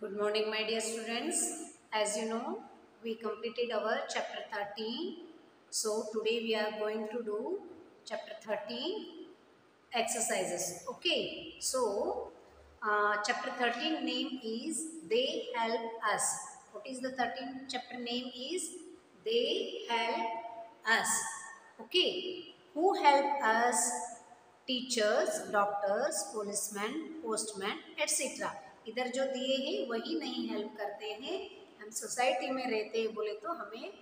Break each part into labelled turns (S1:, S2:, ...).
S1: Good morning, my dear students. As you know, we completed our chapter 13. So, today we are going to do chapter 13 exercises. Okay. So, chapter 13 name is They Help Us. What is the 13th chapter name is They Help Us. Okay. Who help us? Teachers, doctors, policeman, postman etcetera. इधर जो दिए हैं वही नहीं help करते हैं। हम society में रहते हैं बोले तो हमें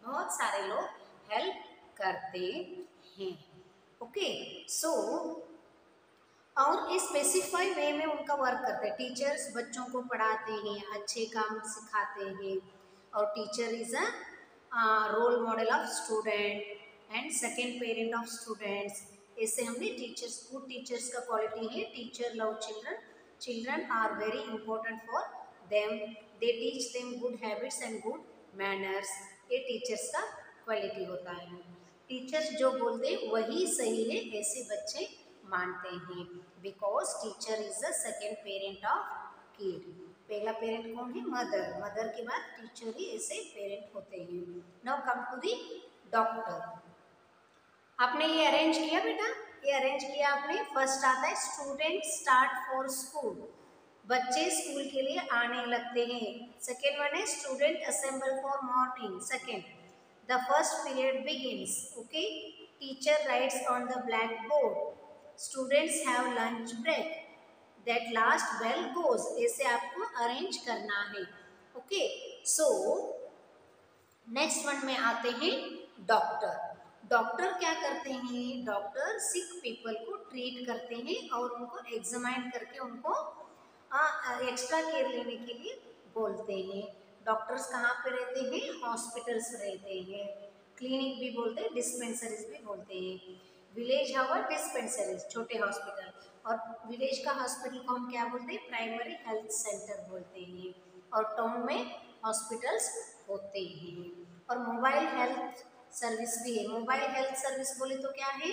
S1: बहुत सारे लोग हेल्प करते हैं। ओके सो और स्पेसिफाई वे में उनका वर्क करते हैं। टीचर्स बच्चों को पढ़ाते हैं, अच्छे काम सिखाते हैं और teacher is a role model of student and second parent of students. ऐसे हमने टीचर्स, गुड टीचर्स का क्वालिटी है teacher love children, children are very important for them, they teach them good habits and good manners. ये teachers का quality होता है। Teachers जो बोलते वही सही है ऐसे बच्चे मानते हैं। Because teacher is the second parent of kid. पहला पेरेंट कौन है? मदर। मदर के बाद टीचर ही ऐसे पेरेंट होते हैं। Now come to the doctor. आपने ये अरेंज किया बेटा? ये अरेंज किया आपने। फर्स्ट आता है स्टूडेंट स्टार्ट फॉर स्कूल। बच्चे स्कूल के लिए आने लगते हैं। सेकेंड वन है student assemble for morning. Second the first period begins. Okay teacher writes on the black board. Students have lunch break. That last bell goes. ऐसे आपको arrange करना है। ओके सो नेक्स्ट वन में आते हैं doctor. Doctor क्या करते हैं? डॉक्टर सिक पीपल को ट्रीट करते हैं और उनको एग्जामाइन करके उनको एक्स्ट्रा केयर लेने के लिए बोलते हैं। डॉक्टर्स कहाँ पे रहते हैं? हॉस्पिटल्स रहते हैं। क्लिनिक भी बोलते हैं, डिस्पेंसरीज भी बोलते हैं। विलेज हावर डिस्पेंसरीज, छोटे हॉस्पिटल, और विलेज का हॉस्पिटल को हम क्या बोलते हैं? प्राइमरी हेल्थ सेंटर बोलते हैं। और टाउन में हॉस्पिटल्स होते हैं। और मोबाइल हेल्थ सर्विस भी है। मोबाइल हेल्थ सर्विस बोले तो क्या है?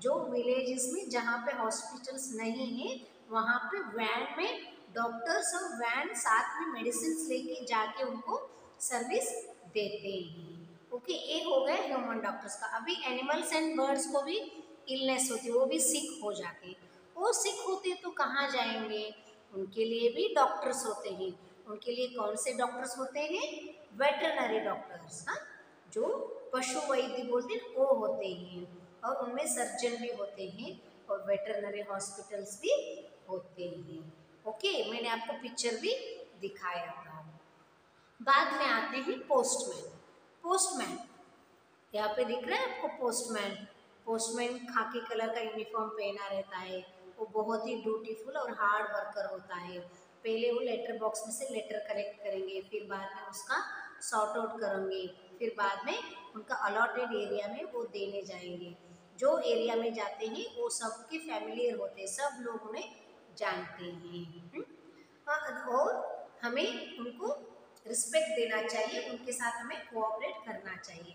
S1: जो विलेजेस में जहाँ पे हॉस्पिटल्स नहीं है वहाँ पे वैन में डॉक्टर्स और वैन साथ में मेडिसिन लेके जाके उनको सर्विस देते हैं। ओके ये हो गए ह्यूमन डॉक्टर्स का। अभी एनिमल्स एंड बर्ड्स को भी इलनेस होती है, वो भी सिक हो जाते हैं। वो सिक होते तो कहाँ जाएंगे? उनके लिए भी डॉक्टर्स होते हैं। उनके लिए कौन से डॉक्टर्स होते हैं? Veterinary doctors. हाँ जो पशु वैद्य बोलते हैं वो होते हैं। और उनमें सर्जन भी होते हैं और वेटरनरी हॉस्पिटल्स भी होते हैं। ओके मैंने आपको पिक्चर भी दिखाया था। बाद में आते हैं पोस्टमैन। पोस्टमैन यहाँ पे दिख रहा है आपको पोस्टमैन। पोस्टमैन खाकी कलर का यूनिफॉर्म पहना रहता है। वो बहुत ही ड्यूटीफुल और हार्ड वर्कर होता है। पहले वो लेटर बॉक्स में से लेटर कलेक्ट करेंगे, फिर बाद में उसका सॉर्ट आउट करेंगे, फिर बाद में उनका अलॉटेड एरिया में वो देने जाएंगे। जो एरिया में जाते हैं वो सबके फैमिलियर होते हैं, सब लोग उन्हें जानते हैं। और हमें उनको रिस्पेक्ट देना चाहिए, उनके साथ हमें कोऑपरेट करना चाहिए।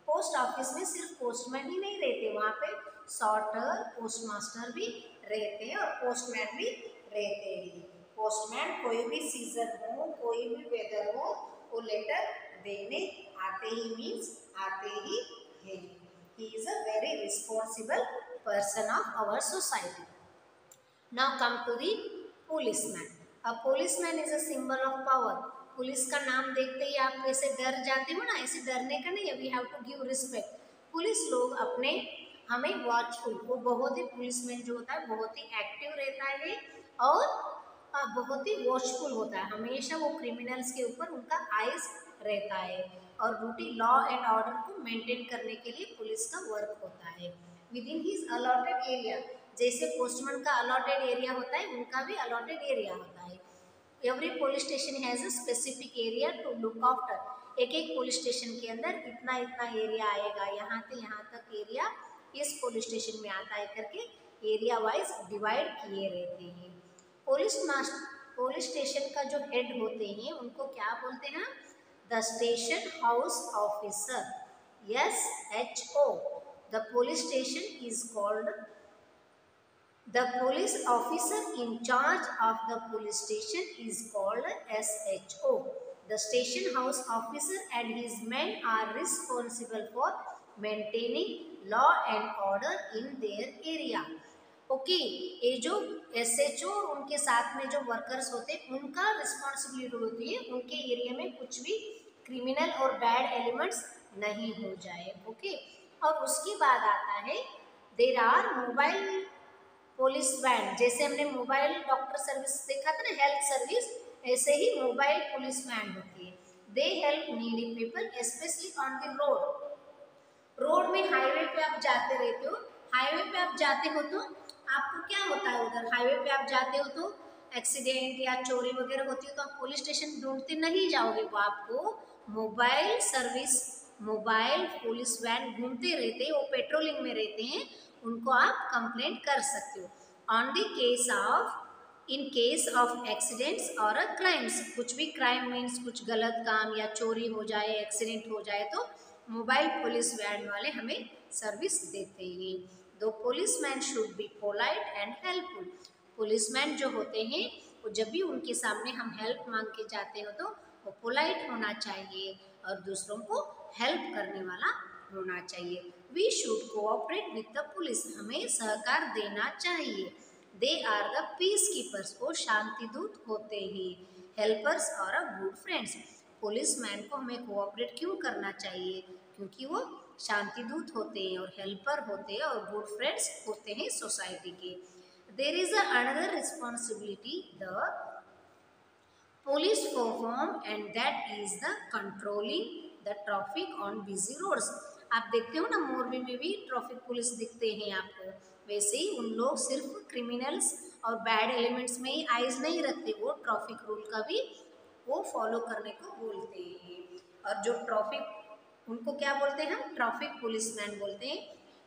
S1: पोस्ट ऑफिस में सिर्फ पोस्टमैन ही नहीं रहते, वहाँ पे सॉर्टर, पोस्टमास्टर भी रहते हैं और पोस्टमैन भी रहते हैं। पोस्टमैन कोई भी सीजन हो, कोई भी वेदर हो, वो लेटर देने आते ही मीन्स आते ही है। He is a very responsible person of our society. Now come to the policeman. A policeman is a symbol of power. Police का नाम देखते ही आप कैसे डर जाते हो ना, ऐसे डरने का नहीं है। We have to give respect. Police लोग अपने हमें वॉचफुल, वो बहुत ही पुलिसमैन जो होता है बहुत ही एक्टिव रहता है और बहुत ही वॉचफुल होता है। हमेशा वो क्रिमिनल्स के ऊपर उनका आइज रहता है और ड्यूटी लॉ एंड ऑर्डर को मेंटेन करने के लिए पुलिस का वर्क होता है within his allotted area. जैसे पोस्टमैन का अलॉटेड एरिया होता है, उनका भी अलॉटेड एरिया होता है। Every police station has a specific area to look after. एक एक पुलिस स्टेशन के अंदर इतना इतना एरिया आएगा, यहाँ से यहाँ तक एरिया इस पुलिस स्टेशन में आता है करके एरिया वाइज डिवाइड किए रहते हैं। पुलिस स्टेशन का जो हेड होते हैं उनको क्या बोलते हैं? The station house officer, SHO। The police station is called The police officer in charge of the police station is called SHO. The station house officer and his men are responsible for maintaining law and order in their area. Okay, ये जो SHO और उनके साथ में जो workers होते हैं उनका रिस्पॉन्सिबिलिटी होती है उनके एरिया में कुछ भी क्रिमिनल और बैड एलिमेंट्स नहीं हो जाए. ओके, और उसके बाद आता है there are mobile police van. जैसे हमने मोबाइल डॉक्टर सर्विस देखा था ना, हेल्थ सर्विस, ऐसे ही मोबाइल पुलिस वैन होती है. They help needy people specially on the road. Road में हाईवे पे आप जाते रहते हो, हाईवे पे आप जाते हो तो आपको क्या होता है, उधर हाईवे पे आप जाते हो तो एक्सीडेंट या चोरी वगैरह होती है तो आप पुलिस स्टेशन ढूंढते नहीं जाओगे, वो आपको mobile service, mobile police van घूमते रहते हैं, वो पेट्रोलिंग में रहते हैं, उनको आप कंप्लेंट कर सकते हो. On the case of, in case of accidents और क्राइम्स, कुछ भी क्राइम मीन्स कुछ गलत काम या चोरी हो जाए, एक्सीडेंट हो जाए तो मोबाइल पुलिस वैन वाले हमें सर्विस देते हैं. दो policeman should be polite and helpful. Policeman जो होते हैं वो जब भी उनके सामने हम हेल्प मांग के जाते हो तो वो पोलाइट होना चाहिए और दूसरों को हेल्प करने वाला होना चाहिए. We should cooperate with the police. हमें सहकार देना चाहिए. They are the peacekeepers. वो शांति दूत होते हैं. हेल्पर्स और अ गुड फ्रेंड्स. पुलिसमैन को हमें कोऑपरेट क्यों करना चाहिए, क्योंकि वो शांति दूत होते हैं और हेल्पर होते हैं और गुड फ्रेंड्स होते हैं सोसाइटी के. There is another responsibility the police perform and that is the controlling the traffic on busy roads. आप देखते हो ना मोरबी में भी ट्रैफिक पुलिस दिखते हैं आपको, वैसे ही उन लोग सिर्फ क्रिमिनल्स और बैड एलिमेंट्स में ही आइज नहीं रखते, वो ट्रैफिक रूल का भी वो फॉलो करने को बोलते हैं. और जो ट्रैफिक, उनको क्या बोलते हैं हम, ट्रैफिक पुलिसमैन बोलते हैं.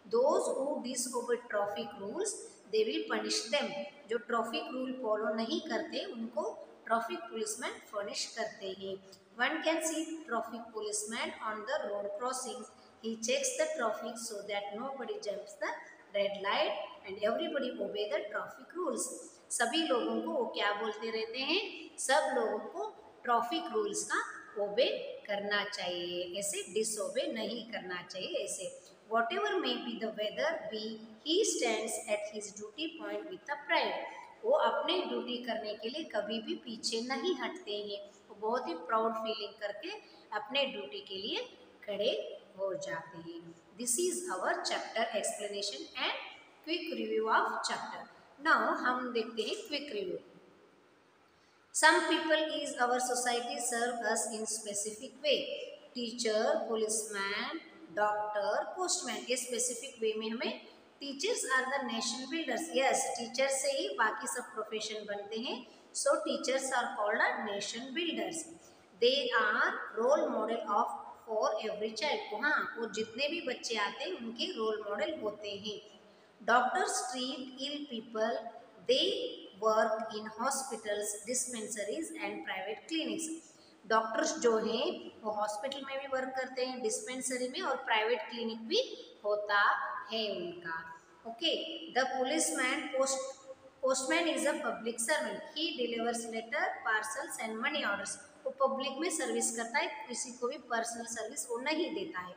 S1: Those who disobey traffic rules they will punish them. जो ट्रैफिक रूल फॉलो नहीं करते उनको ट्रैफिक पुलिसमैन पनिश करते हैं. One can see traffic policeman on the road crossing. He checks the traffic so that nobody jumps the red light and everybody obey the traffic rules. सभी लोगों को वो क्या बोलते रहते हैं, सब लोगों को ट्रैफिक रूल्स का ओबे करना चाहिए, ऐसे डिसओबे नहीं करना चाहिए. ऐसे whatever may be the weather be, he stands at his duty point with a pride. वो अपने ड्यूटी करने के लिए कभी भी पीछे नहीं हटते हैं, वो बहुत ही प्राउड फीलिंग करके अपने ड्यूटी के लिए खड़े हो जाते हैं. This is our chapter explanation and quick review of chapter. Now हम देखते हैं quick review. Some people is our society serve us in specific way. Teacher, policeman, doctor, postman, ये स्पेसिफिक वे में हमें. Teachers are the nation builders. Yes, teacher से ही बाकी सब प्रोफेशन बनते हैं. So teachers are called a nation builders. They are role model of for every child. हाँ, वो जितने भी बच्चे आते हैं उनके रोल मॉडल होते हैं. Doctors treat ill people. They work in hospitals, dispensaries and private clinics. Doctors जो हैं वो हॉस्पिटल में भी वर्क करते हैं, डिस्पेंसरी में, और प्राइवेट क्लिनिक भी होता है उनका. Okay. The policeman, postman is a public servant. He delivers letter, parcels and money orders. वो पब्लिक में सर्विस करता है, किसी को भी पर्सनल सर्विस वो नहीं देता है.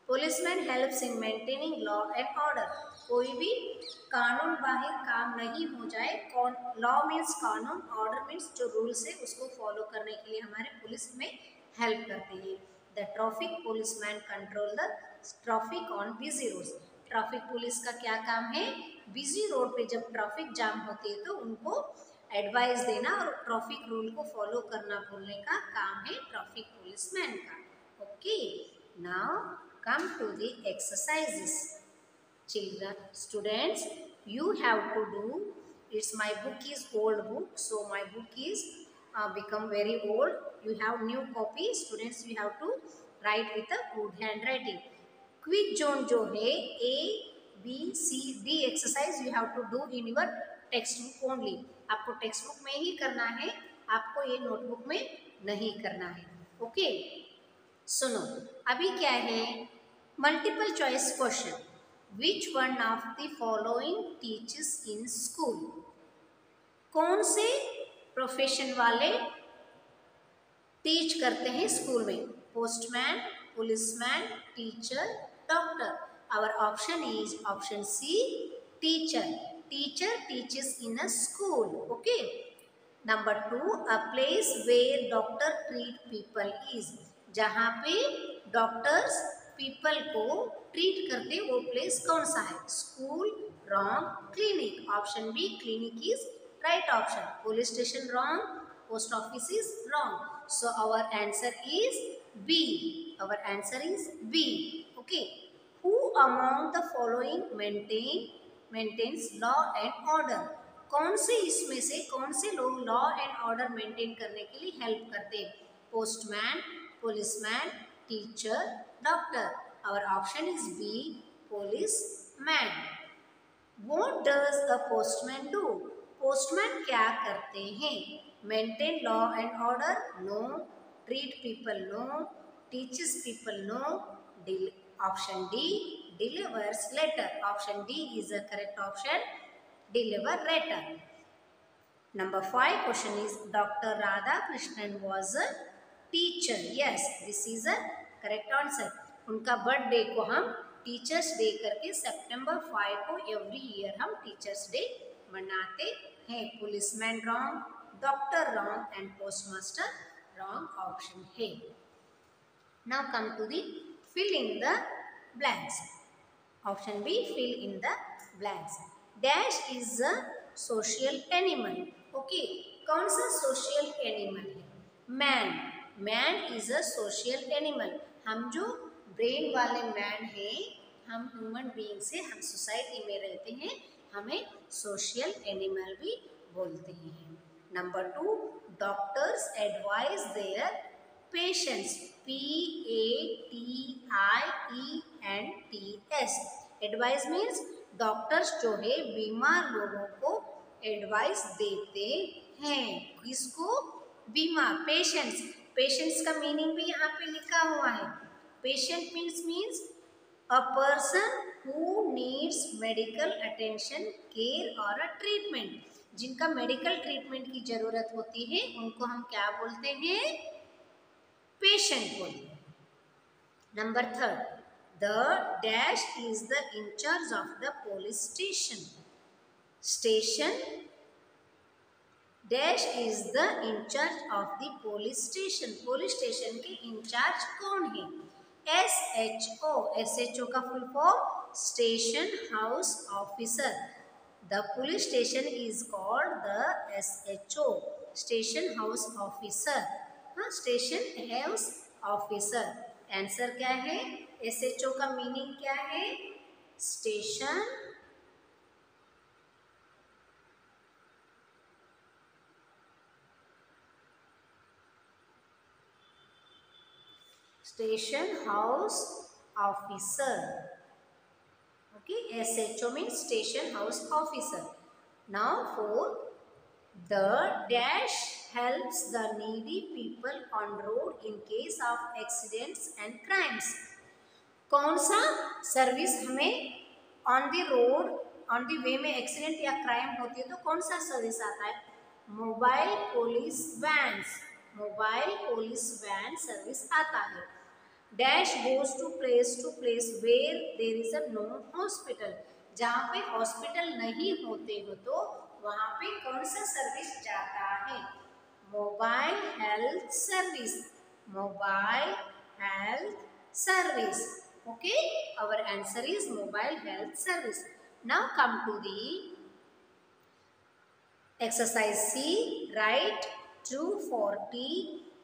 S1: Policeman helps in maintaining law and order. कोई भी कानून बाहर काम नहीं हो जाए. लॉ मीन्स कानून, ऑर्डर मीन्स जो रूल्स है उसको फॉलो करने के लिए हमारे पुलिस में हेल्प करते हैं. The traffic policeman control the traffic on busy roads. Traffic police का क्या काम है, बिजी रोड पे जब ट्रैफिक जाम होती है तो उनको एडवाइस देना और ट्रैफिक रूल को फॉलो करना बोलने का काम है ट्रैफिक पुलिसमैन का. Okay. Now come to the exercises. Children, students, you have to do, it's my book is old book, so my book is become very old. You have new copy. Students, you have to write with a good handwriting. Quick zone जो है A, B, C, D exercise you have to do in your textbook only. आपको text book में ही करना है, आपको ये notebook में नहीं करना है. ओके. सुनो, अभी क्या है, multiple choice question. Which one of the following teachers in school? कौन से प्रोफेशन वाले टीच करते हैं स्कूल में? Postman, policeman, teacher, doctor. Our option is option C, teacher. Teacher teaches in a school. Okay. Number 2, a place where doctor treat people is. जहाँ पे doctors people को treat करते वो प्लेस कौन सा है? School wrong, clinic. Option B, clinic is right option. Police station wrong, post office is wrong. So our answer is B. Our answer is B. Okay. Who among the following maintains law and order? कौन से इसमें से कौन से लोग law and order maintain करने के लिए हेल्प करते हैं? Postman, policeman, teacher, doctor. Our option is B, policeman. What does a postman do? Postman क्या करते हैं? Maintain law and order? No. Treat people? No. Teaches people? No. Option D, delivers letter. Option D is the correct option. Deliver letter. Number 5 question is Dr. Radhakrishnan was a teacher. Yes, this is a correct answer. उनका birthday को हम teachers day करके सितंबर 5 को every year हम teachers day मनाते हैं. Policeman wrong, doctor wrong and postmaster wrong option है. Now come to the fill in the blanks. Option B, fill in the blanks. Dash is a social animal. Okay, कौन सा social animal है? Man. Man is a social animal. हम जो brain वाले man हैं, हम human being से, हम सोसाइटी में रहते हैं, हमें सोशल एनिमल भी बोलते हैं. Number 2, doctors advise their patients. PATIENTS. Advice means doctors जो है बीमार लोगों को एडवाइस देते हैं. किसको? बीमार, पेशेंट्स. पेशेंट्स का मीनिंग भी यहाँ पे लिखा हुआ है. Patient means a person who needs medical attention, care और अ ट्रीटमेंट. जिनका मेडिकल ट्रीटमेंट की जरूरत होती है उनको हम क्या बोलते हैं? पेशेंट बोलते हैं. Number 3, the dash is the incharge of the police station. Station dash is the incharge of the police station. Police station के इंचार्ज कौन है? SHO. SHO का full form station house officer. The police station is called the SHO, station house officer. Station house officer. Answer क्या है? SHO का meaning क्या है? Station house officer. Okay, SHO means station house officer. Now 4, the dash helps the needy people on road in case of accidents and crimes. कौन सा service हमें on the road, on the way में accident या crime होती है तो कौन सा सर्विस आता है? Mobile police vans. Mobile police van service आता है. Dash goes to place where there is a no hospital. जहाँ पे हॉस्पिटल नहीं होते हो तो वहाँ पे कौन सा सर्विस जाता है? Mobile health service. Mobile health service. Okay, our answer is mobile health service. Now come to the exercise C. Right true for T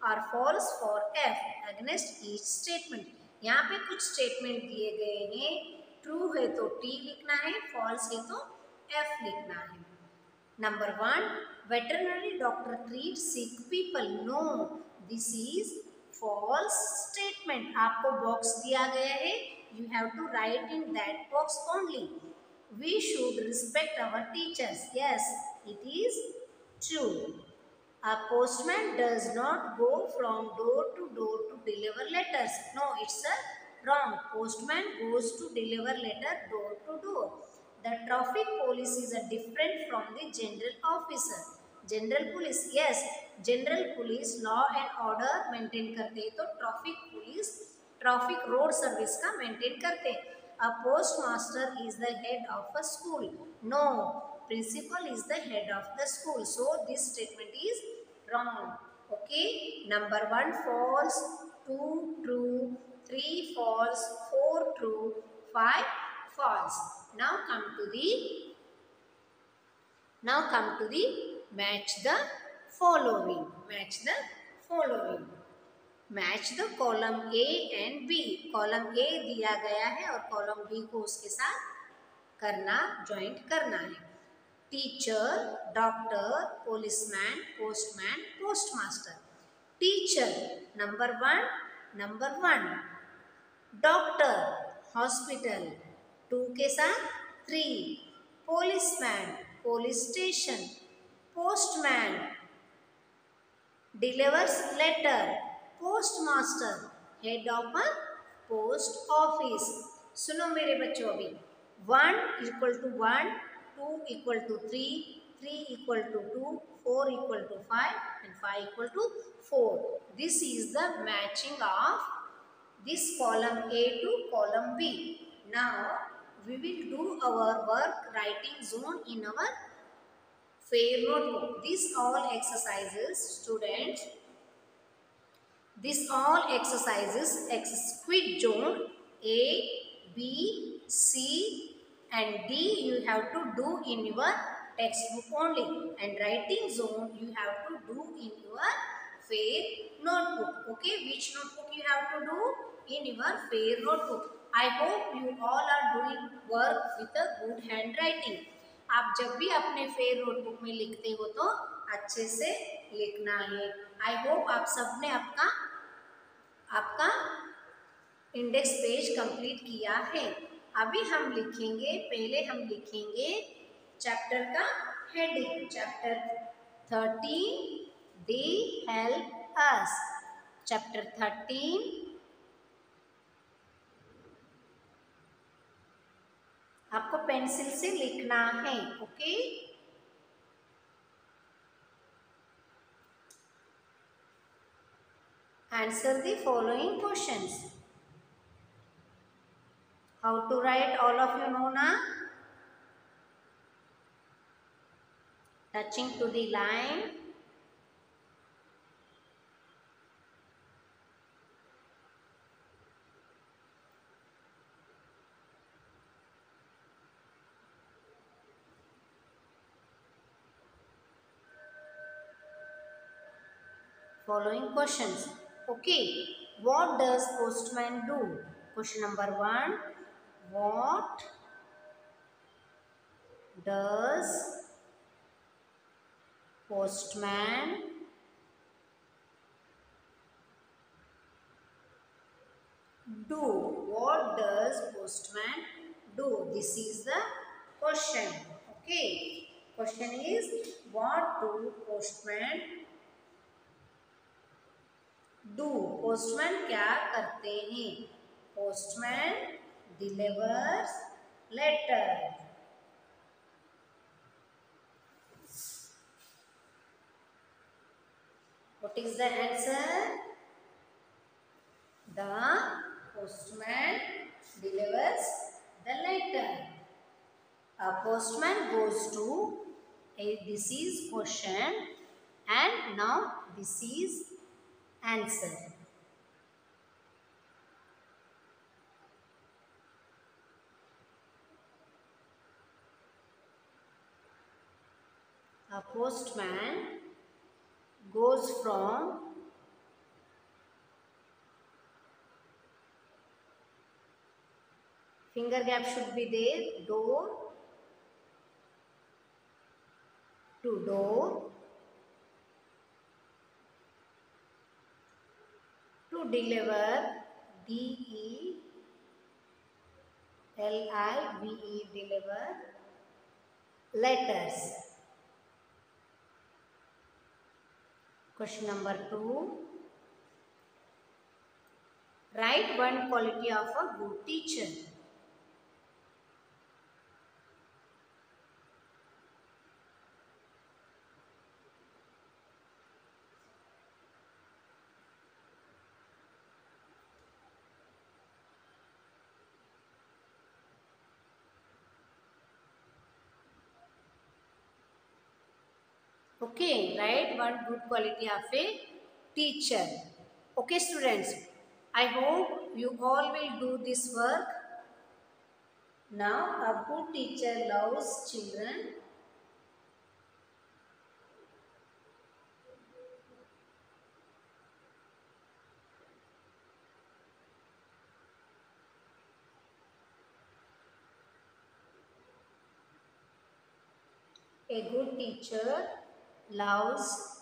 S1: और false for F against each statement. यहाँ पे कुछ स्टेटमेंट दिए गए हैं. True है तो T लिखना है, फॉल्स है तो F लिखना है. Number 1, veterinary doctor treat sick people. No, this is false statement. आपको बॉक्स दिया गया है, you have to write in that box only. We should respect our teachers. Yes, it is true. A postman does not go from door to door to deliver letters. No, it's a Wrong. Postman goes to deliver letter door to door. The traffic police is a different from the general officer. General police, yes, general police law and order maintain करते हैं, तो traffic police traffic road service का maintain करते हैं. A postmaster is the head of a school. No, principal is the head of the school. So this statement is wrong. Okay, number 1 false, 2 true, 3 false, 4 true, 5 false. Now come to the match the following. Match the following. Match the column A and B. Column A दिया गया है और column B को उसके साथ करना, joint करना है. Teacher, doctor, policeman, postman, postmaster. Teacher number one. Doctor hospital 2 के साथ 3. Policeman police station. Postman delivers letter. Postmaster head of a post office. सुनो मेरे बच्चों, अभी 1 equal to 1, 2 equal to 3, 3 equal to 2, 4 equal to 5 and 5 equal to 4. This is the matching of this column A to column B. Now we will do our work writing zone in our fair notebook. These all exercises, students, quiz zone A, B, C and D you have to do in your textbook only, and writing zone you have to do in your fair notebook. Okay, which notebook you have to do? In your fair notebook. I hope you all are doing work with a good handwriting. आप जब भी अपने fair notebook में लिखते हो तो अच्छे से लिखना है. आई होप आप सबने आपका इंडेक्स पेज कंप्लीट किया है. अभी हम लिखेंगे, पहले हम लिखेंगे चैप्टर का heading. Chapter 13 they help us. Chapter 13 आपको पेंसिल से लिखना है. Okay, answer the following questions. How to write all of you know ना. Touching to the line. Following questions. Okay, what does postman do? Question number 1. What does postman do? What does postman do? This is the question. Okay, question is what do postman do? Postman क्या करते हैं? Postman delivers letter. What is the answer? The postman delivers the letter. A postman goes to this is question and now this is answer. A postman goes from finger gap should be there, door to door to deliver, DELIVE, deliver letters. Question number 2. Write one quality of a good teacher. Okay, write one good quality of a teacher. Okay, students, I hope you all will do this work. Now, a good teacher loves children. A good teacher loves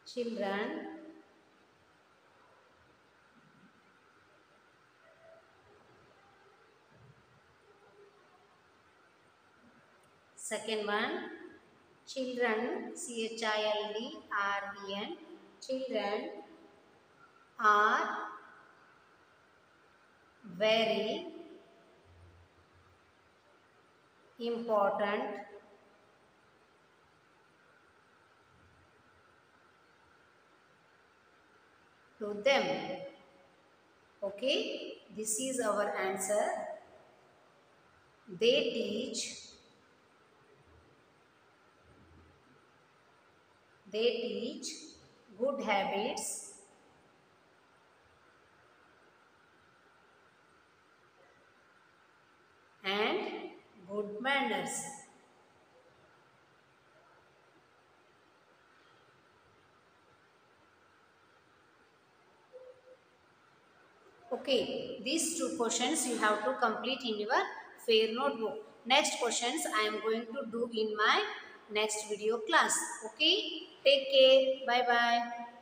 S1: children. Second one, children, children, children are very important to them. Okay, this is our answer. They teach good habits and good manners. Okay, these two questions you have to complete in your fair notebook. Next questions I am going to do in my next video class. Okay, take care. Bye bye.